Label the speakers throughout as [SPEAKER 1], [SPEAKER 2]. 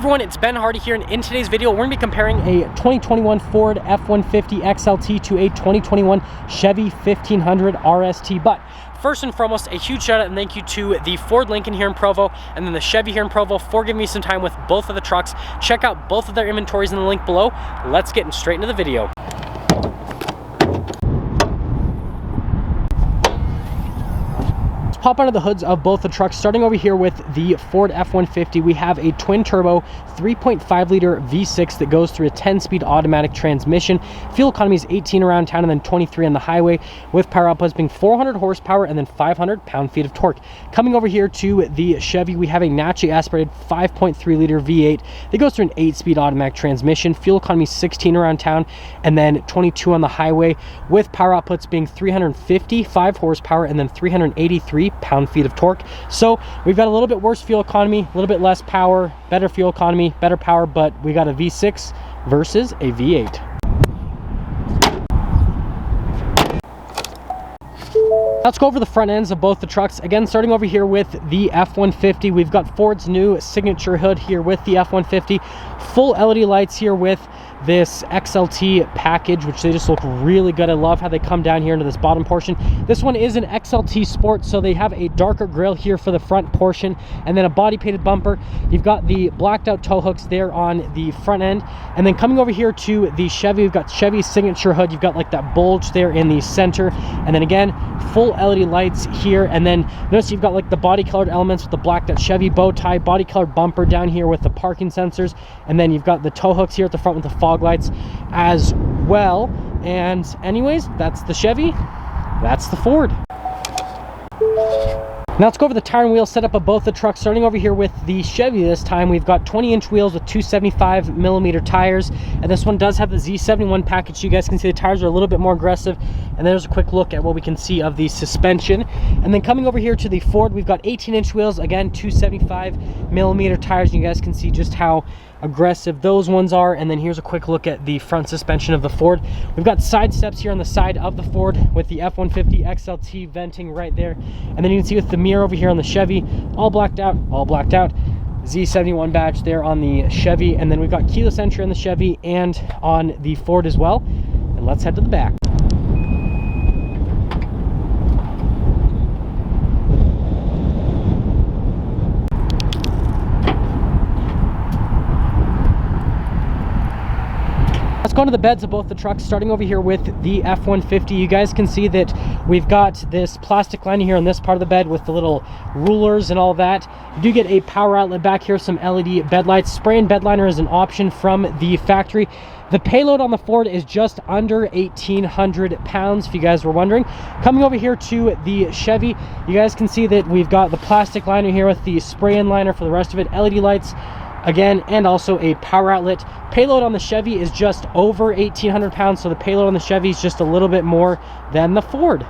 [SPEAKER 1] everyone, it's Ben Hardy here, and in today's video we're going to be comparing a 2021 Ford F-150 XLT to a 2021 Chevy 1500 RST. But first and foremost, a huge shout out and thank you to the Ford Lincoln here in Provo and then the Chevy here in Provo for giving me some time with both of the trucks. Check out both of their inventories in the link below. Let's get straight into the video. Pop under the hoods of both the trucks. Starting over here with the Ford F-150, we have a twin turbo 3.5 liter V6 that goes through a 10-speed automatic transmission. Fuel economy is 18 around town and then 23 on the highway, with power outputs being 400 horsepower and then 500 pound-feet of torque. Coming over here to the Chevy, we have a naturally aspirated 5.3 liter V8 that goes through an 8-speed automatic transmission. Fuel economy is 16 around town and then 22 on the highway, with power outputs being 355 horsepower and then 383 pound-feet of torque. So we've got a little bit worse fuel economy, a little bit less power, better fuel economy, better power, but we got a V6 versus a V8. Let's go over the front ends of both the trucks. Again, starting over here with the F-150, we've got Ford's new signature hood here with the F-150. Full LED lights here with this XLT package, which they just look really good. I love how they come down here into this bottom portion. This one is an XLT Sport, so they have a darker grille here for the front portion and then a body painted bumper. You've got the blacked out tow hooks there on the front end. And then coming over here to the Chevy, we've got Chevy's signature hood. You've got like that bulge there in the center. And then again, full LED lights here. And then notice you've got like the body colored elements with the blacked out Chevy bow tie, body colored bumper down here with the parking sensors. And then you've got the tow hooks here at the front with the fog lights as well. And anyways, that's the Chevy, that's the Ford. Now let's go over the tire and wheel setup of both the trucks. Starting over here with the Chevy this time, we've got 20-inch wheels with 275mm tires, and this one does have the Z71 package. You guys can see the tires are a little bit more aggressive, and there's a quick look at what we can see of the suspension. And then coming over here to the Ford, we've got 18-inch wheels, again 275mm tires, and you guys can see just how aggressive those ones are. And then here's a quick look at the front suspension of the Ford. We've got side steps here on the side of the Ford with the F-150 XLT venting right there, and then you can see with the mirror over here on the Chevy, all blacked out, Z71 badge there on the Chevy. And then we've got keyless entry on the Chevy and on the Ford as well. And let's head to the back. Let's go into the beds of both the trucks. Starting over here with the F-150, you guys can see that we've got this plastic lining here on this part of the bed with the little rulers and all that. You do get a power outlet back here, some LED bed lights. Spray and bed liner is an option from the factory. The payload on the Ford is just under 1,800 pounds, if you guys were wondering. Coming over here to the Chevy, you guys can see that we've got the plastic liner here with the spray and liner for the rest of it, LED lights again, and also a power outlet. Payload on the Chevy is just over 1,800 pounds, so the payload on the Chevy is just a little bit more than the Ford.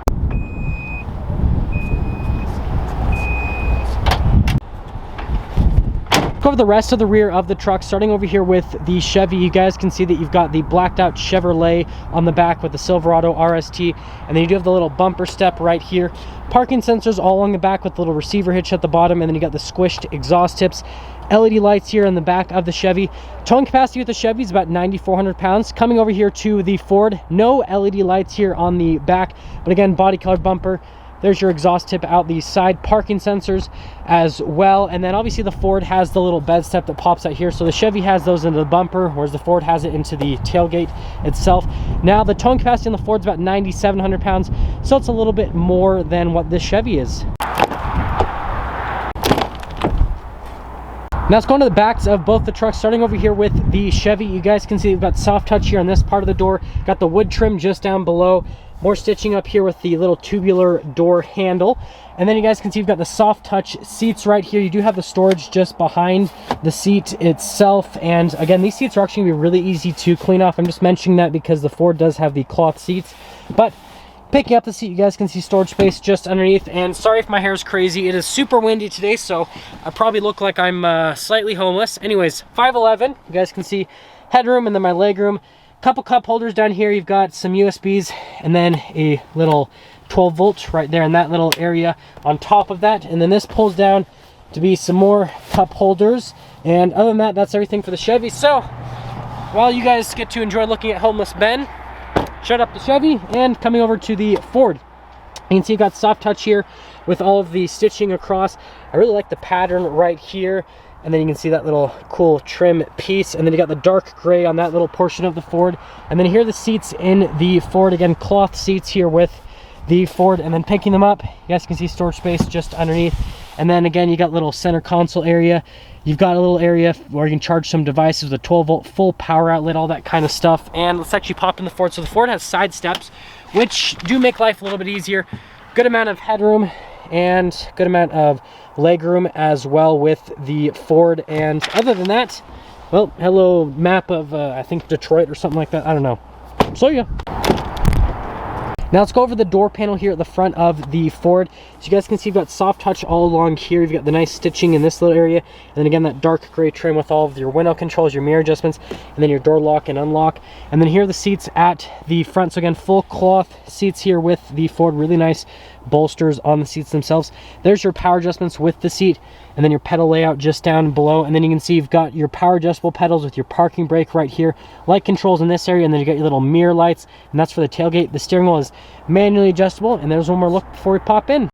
[SPEAKER 1] Go over the rest of the rear of the truck. Starting over here with the Chevy, you guys can see that you've got the blacked out Chevrolet on the back with the Silverado RST, and then you do have the little bumper step right here. Parking sensors all along the back with the little receiver hitch at the bottom, and then you got the squished exhaust tips. LED lights here in the back of the Chevy. Towing capacity with the Chevy is about 9,400 pounds. Coming over here to the Ford, no LED lights here on the back, but again, body colored bumper. There's your exhaust tip out the side, parking sensors as well. And then obviously the Ford has the little bed step that pops out here. So the Chevy has those into the bumper, whereas the Ford has it into the tailgate itself. Now the towing capacity on the Ford is about 9,700 pounds. So it's a little bit more than what this Chevy is. Now let's go into the backs of both the trucks. Starting over here with the Chevy, you guys can see we've got soft touch here on this part of the door. Got the wood trim just down below. More stitching up here with the little tubular door handle. And then you guys can see you've got the soft touch seats right here. You do have the storage just behind the seat itself. And again, these seats are actually going to be really easy to clean off. I'm just mentioning that because the Ford does have the cloth seats. But picking up the seat, you guys can see storage space just underneath. And sorry if my hair is crazy. It is super windy today, so I probably look like I'm slightly homeless. Anyways, 5'11". You guys can see headroom and then my legroom. Couple cup holders down here. You've got some USBs and then a little 12 volt right there in that little area on top of that. And then this pulls down to be some more cup holders. And other than that, that's everything for the Chevy. So while you guys get to enjoy looking at Homeless Ben, shut up the Chevy and coming over to the Ford. You can see you've got soft touch here with all of the stitching across. I really like the pattern right here. And then you can see that little cool trim piece. And then you got the dark gray on that little portion of the Ford. And then here are the seats in the Ford. Again, cloth seats here with the Ford. And then picking them up, you guys can see storage space just underneath. And then again, you got little center console area. You've got a little area where you can charge some devices with a 12-volt full power outlet, all that kind of stuff. And let's actually pop in the Ford. So the Ford has side steps, which do make life a little bit easier. Good amount of headroom and good amount of leg room as well with the Ford. And other than that, well, hello map of I think Detroit or something like that. I don't know. So yeah. Now let's go over the door panel here at the front of the Ford. So you guys can see you've got soft touch all along here. You've got the nice stitching in this little area. And then again, that dark gray trim with all of your window controls, your mirror adjustments, and then your door lock and unlock. And then here are the seats at the front. So again, full cloth seats here with the Ford. Really nice bolsters on the seats themselves. There's your power adjustments with the seat, and then your pedal layout just down below. And then you can see you've got your power adjustable pedals with your parking brake right here, light controls in this area, and then you got your little mirror lights, and that's for the tailgate. The steering wheel is manually adjustable. And there's one more look before we pop in.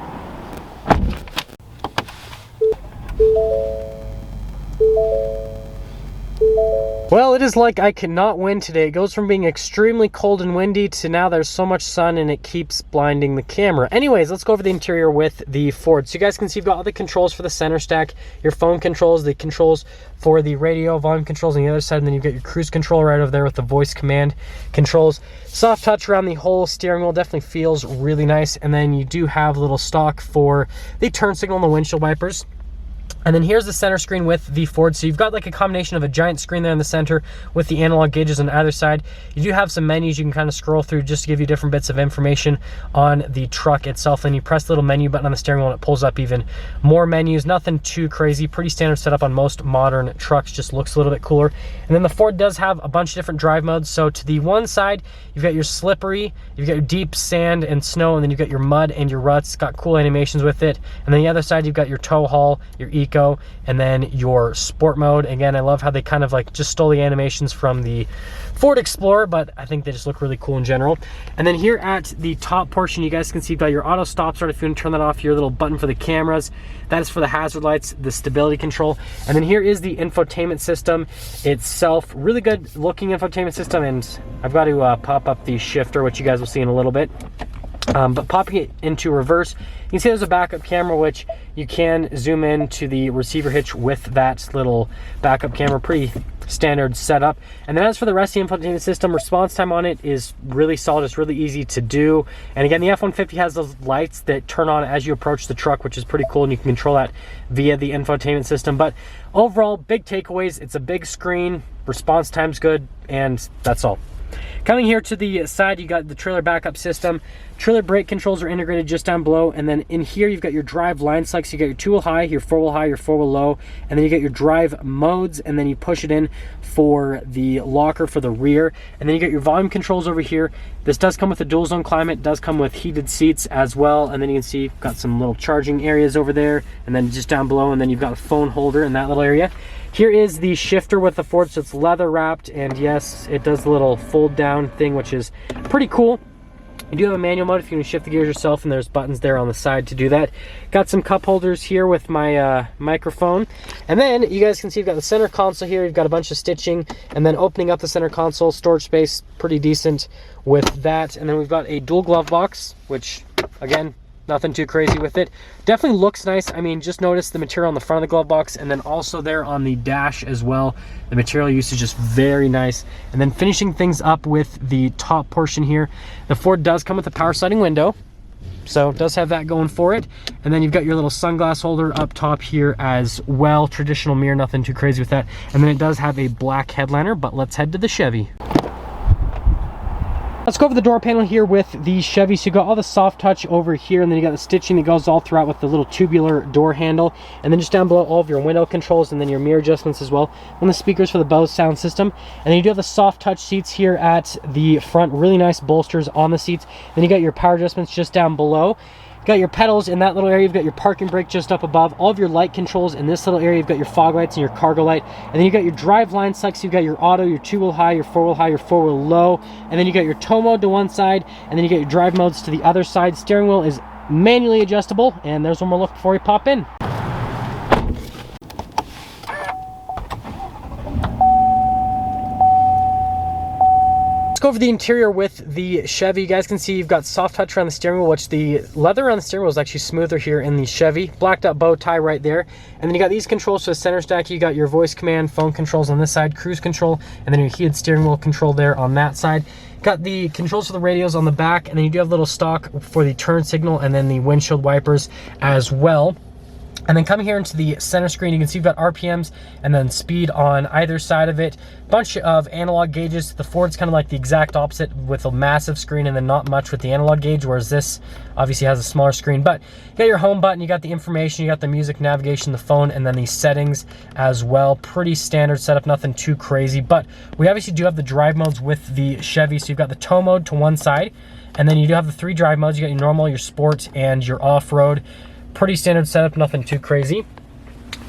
[SPEAKER 1] Well, it is like I cannot win today. It goes from being extremely cold and windy to now there's so much sun and it keeps blinding the camera. Anyways, let's go over the interior with the Ford. So you guys can see you've got all the controls for the center stack, your phone controls, the controls for the radio, volume controls on the other side, and then you've got your cruise control right over there with the voice command controls. Soft touch around the whole steering wheel, definitely feels really nice. And then you do have a little stock for the turn signal and the windshield wipers. And then here's the center screen with the Ford. So you've got like a combination of a giant screen there in the center with the analog gauges on either side. You do have some menus you can kind of scroll through just to give you different bits of information on the truck itself. And you press the little menu button on the steering wheel and it pulls up even more menus. Nothing too crazy. Pretty standard setup on most modern trucks. Just looks a little bit cooler. And then the Ford does have a bunch of different drive modes. So to the one side, you've got your slippery, you've got your deep sand and snow, and then you've got your mud and your ruts. It's got cool animations with it. And then the other side, you've got your tow haul, your eco, and then your sport mode. Again, I love how they kind of like just stole the animations from the Ford Explorer, but I think they just look really cool in general. And then here at the top portion, you guys can see you've got your auto stop start. If you want to turn that off, your little button for the cameras. That is for the hazard lights, the stability control. And then here is the infotainment system itself. Really good looking infotainment system. And I've got to pop up the shifter, which you guys will see in a little bit. But popping it into reverse, you can see there's a backup camera, which you can zoom in to the receiver hitch with that little backup camera. Pretty standard setup. And then as for the rest of the infotainment system, response time on it is really solid. It's really easy to do. And again, the F-150 has those lights that turn on as you approach the truck, which is pretty cool, and you can control that via the infotainment system. But overall, big takeaways. It's a big screen, response time's good, and that's all. Coming here to the side, you got the trailer backup system. Trailer brake controls are integrated just down below. And then in here, you've got your drive line select. So you got your 2-wheel high, your 4-wheel high, your 4-wheel low. And then you got your drive modes. And then you push it in for the locker for the rear. And then you got your volume controls over here. This does come with a dual zone climate. Does come with heated seats as well. And then you can see you've got some little charging areas over there. And then just down below. And then you've got a phone holder in that little area. Here is the shifter with the Ford, so it's leather wrapped, and yes, it does the little fold down thing, which is pretty cool. You do have a manual mode if you want to shift the gears yourself, and there's buttons there on the side to do that. Got some cup holders here with my microphone. And then you guys can see you've got the center console here, you've got a bunch of stitching, and then opening up the center console, storage space, pretty decent with that. And then we've got a dual glove box, which again, nothing too crazy with it. Definitely looks nice. I mean, just notice the material on the front of the glove box, and then also there on the dash as well. The material usage is very nice. And then finishing things up with the top portion here, the Ford does come with a power sliding window, so it does have that going for it. And then you've got your little sunglass holder up top here as well. Traditional mirror, nothing too crazy with that. And then it does have a black headliner, but let's head to the Chevy. Let's go over the door panel here with the Chevy. So you got all the soft touch over here, and then you got the stitching that goes all throughout with the little tubular door handle. And then just down below, all of your window controls and then your mirror adjustments as well. And the speakers for the Bose sound system. And then you do have the soft touch seats here at the front. Really nice bolsters on the seats. Then you got your power adjustments just down below. You got your pedals in that little area. You've got your parking brake just up above. All of your light controls in this little area. You've got your fog lights and your cargo light. And then you got your drive line select. So you've got your auto, your 2-wheel high, your 4-wheel high, your 4-wheel low. And then you got your tow mode to one side. And then you got your drive modes to the other side. Steering wheel is manually adjustable. And there's one more look before we pop in. Go over the interior with the Chevy. You guys can see you've got soft touch around the steering wheel, which the leather around the steering wheel is actually smoother here in the Chevy. Blacked out bow tie right there. And then you got these controls for the center stack. You got your voice command, phone controls on this side, cruise control, and then your heated steering wheel control there on that side. Got the controls for the radios on the back, and then you do have little stock for the turn signal and then the windshield wipers as well. And then coming here into the center screen, you can see you've got RPMs and then speed on either side of it. Bunch of analog gauges. The Ford's kind of like the exact opposite with a massive screen and then not much with the analog gauge, whereas this obviously has a smaller screen. But you got your home button, you got the information, you got the music, navigation, the phone, and then the settings as well. Pretty standard setup, nothing too crazy. But we obviously do have the drive modes with the Chevy. So you've got the tow mode to one side, and then you do have the 3 drive modes. You got your normal, your sport, and your off-road. Pretty standard setup, nothing too crazy.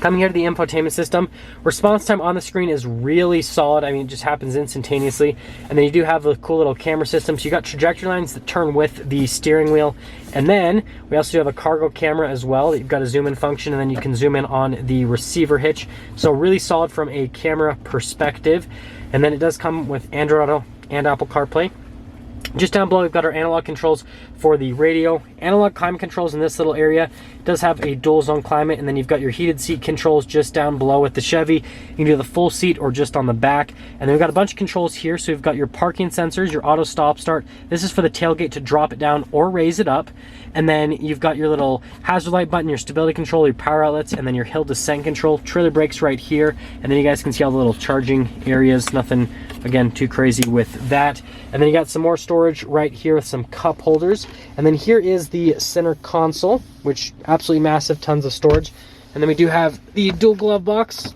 [SPEAKER 1] Coming here to the infotainment system, response time on the screen is really solid. I mean, it just happens instantaneously. And then you do have a cool little camera system. So you got trajectory lines that turn with the steering wheel. And then we also do have a cargo camera as well. You've got a zoom in function, and then you can zoom in on the receiver hitch. So really solid from a camera perspective. And then it does come with Android Auto and Apple CarPlay. Just down below, we've got our analog controls for the radio. Analog climate controls in this little area. It does have a dual zone climate, and then you've got your heated seat controls just down below with the Chevy. You can do the full seat or just on the back. And then we've got a bunch of controls here. So we've got your parking sensors, your auto stop start. This is for the tailgate to drop it down or raise it up. And then you've got your little hazard light button, your stability control, your power outlets, and then your hill descent control. Trailer brakes right here. And then you guys can see all the little charging areas. Nothing, again, too crazy with that. And then you got some more storage right here with some cup holders. And then here is the center console, which absolutely massive, tons of storage. And then we do have the dual glove box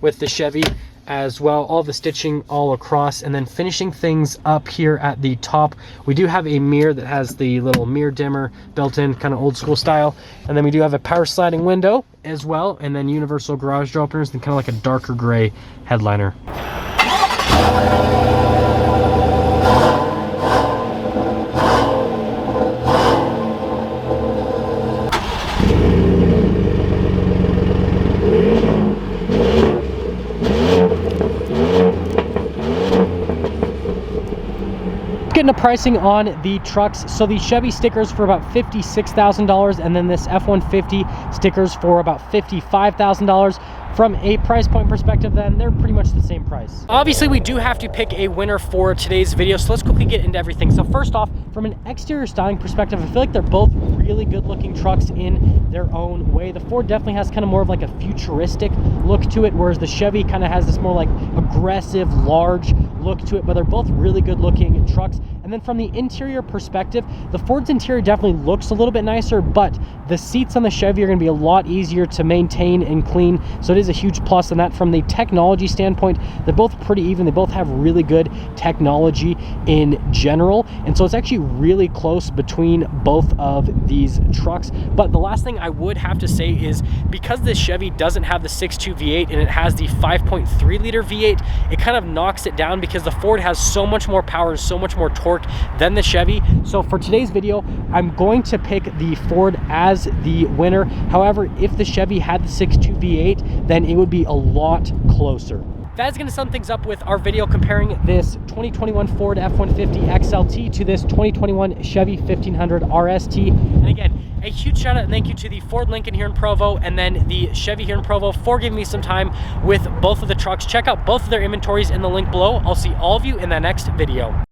[SPEAKER 1] with the Chevy as well, all the stitching all across. And then finishing things up here at the top, we do have a mirror that has the little mirror dimmer built in, kind of old school style. And then we do have a power sliding window as well, and then universal garage door openers, and kind of like a darker gray headliner. Getting a pricing on the trucks. So the Chevy stickers for about $56,000, and then this F-150 stickers for about $55,000. From a price point perspective, then they're pretty much the same price. Obviously, we do have to pick a winner for today's video, so let's quickly get into everything. So first off, from an exterior styling perspective, I feel like they're both really good looking trucks in their own way. The Ford definitely has kind of more of like a futuristic look to it, whereas the Chevy kind of has this more like aggressive, large look to it, but they're both really good looking trucks. And then from the interior perspective, the Ford's interior definitely looks a little bit nicer, but the seats on the Chevy are going to be a lot easier to maintain and clean, so it is a huge plus on that. From the technology standpoint, they're both pretty even. They both have really good technology in general, and so it's actually really close between both of these trucks. But the last thing I would have to say is, because this Chevy doesn't have the 6.2 V8 and it has the 5.3 liter V8, it kind of knocks it down because the Ford has so much more power and so much more torque than the Chevy. So for today's video, I'm going to pick the Ford as the winner. However, if the Chevy had the 6.2 V8, then it would be a lot closer. That is going to sum things up with our video comparing this 2021 Ford F-150 XLT to this 2021 Chevy 1500 RST. And again, a huge shout out and thank you to the Ford Lincoln here in Provo and then the Chevy here in Provo for giving me some time with both of the trucks. Check out both of their inventories in the link below. I'll see all of you in the next video.